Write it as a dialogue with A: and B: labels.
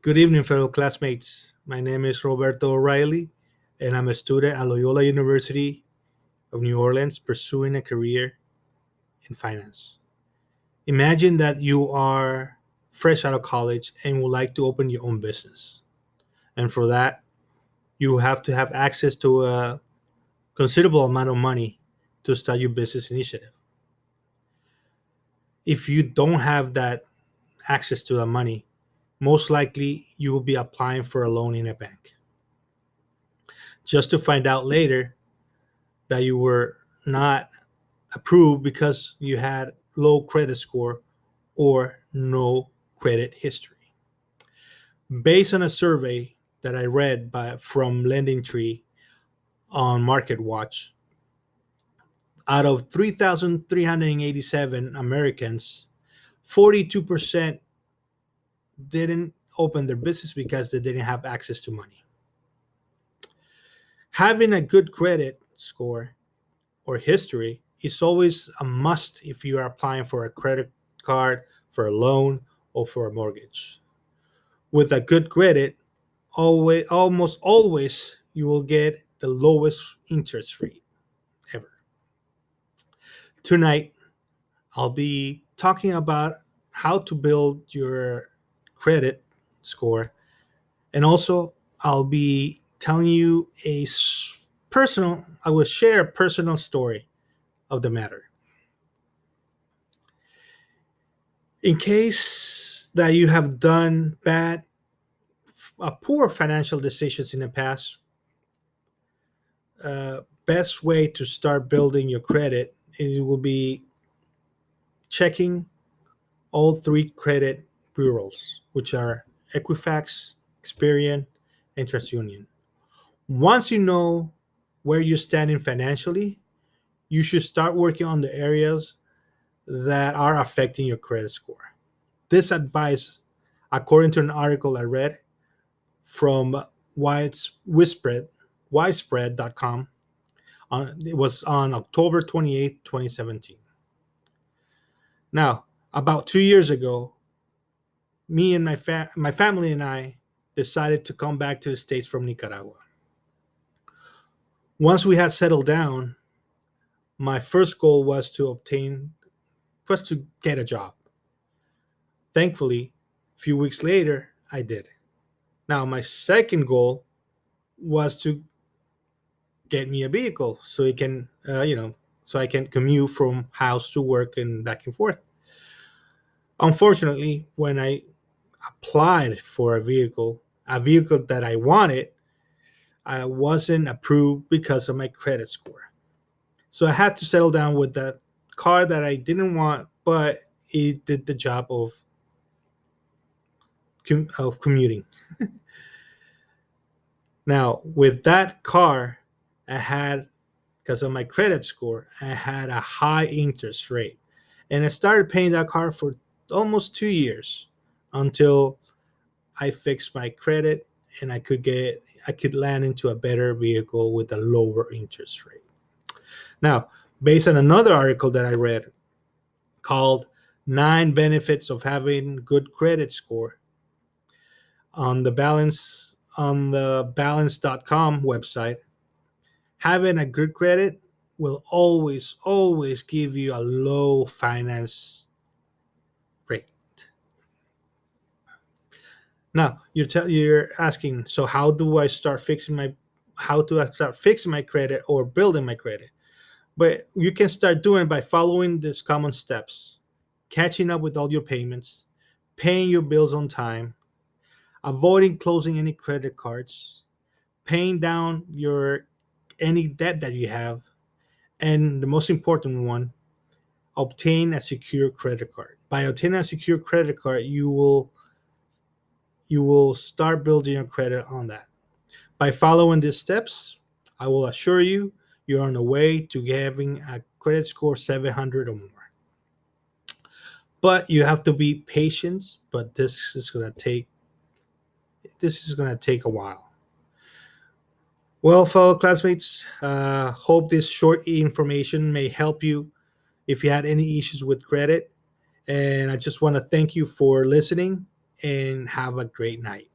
A: Good evening, fellow classmates. My name is Roberto O'Reilly, and I'm a student at Loyola University of New Orleans pursuing a career in finance. Imagine that you are fresh out of college and would like to open your own business. And for that, you have to have access to a considerable amount of money to start your business initiative. If you don't have that access to the money, most likely you will be applying for a loan in a bank just to find out later that you were not approved because you had low credit score or no credit history. Based on a survey that I read from LendingTree on MarketWatch, out of 3,387 Americans, 42% didn't open their business because they didn't have access to money. Having a good credit score or history is always a must if you are applying for a credit card, for a loan, or for a mortgage. With a good credit, almost always you will get the lowest interest rate ever. Tonight, I'll be talking about how to build your credit score, and also I'll be telling you I will share a personal story of the matter. In case that you have done poor financial decisions in the past, best way to start building your credit it will be checking all three credit bureaus, which are Equifax, Experian, and TransUnion. Once you know where you're standing financially, you should start working on the areas that are affecting your credit score. This advice, according to an article I read from widespread.com, it was on October 28th, 2017. Now, about 2 years ago, me and my family and I decided to come back to the States from Nicaragua. Once we had settled down, my first goal was to get a job. Thankfully, a few weeks later, I did. Now, my second goal was to get me a vehicle so it can, so I can commute from house to work and back and forth. Unfortunately, when I applied for a vehicle that I wanted, I wasn't approved because of my credit score. So I had to settle down with that car that I didn't want, but it did the job of commuting. Now, with that car, I had, because of my credit score, I had a high interest rate. And I started paying that car for almost 2 years until I fixed my credit and I could land into a better vehicle with a lower interest rate. Now, based on another article that I read called 9 Benefits of Having Good Credit Score on the balance.com website, having a good credit will always give you a low finance rate. Now you're asking, so how do I start fixing my credit or building my credit? But you can start doing it by following these common steps: catching up with all your payments, paying your bills on time, avoiding closing any credit cards, paying down your any debt that you have, and the most important one, obtain a secure credit card. By obtaining a secure credit card, you will start building your credit on that. By following these steps, I will assure you you're on the way to having a credit score 700 or more. But you have to be patient, but this is going to take a while. Well, fellow classmates, hope this short information may help you if you had any issues with credit. And I just want to thank you for listening. and have a great night.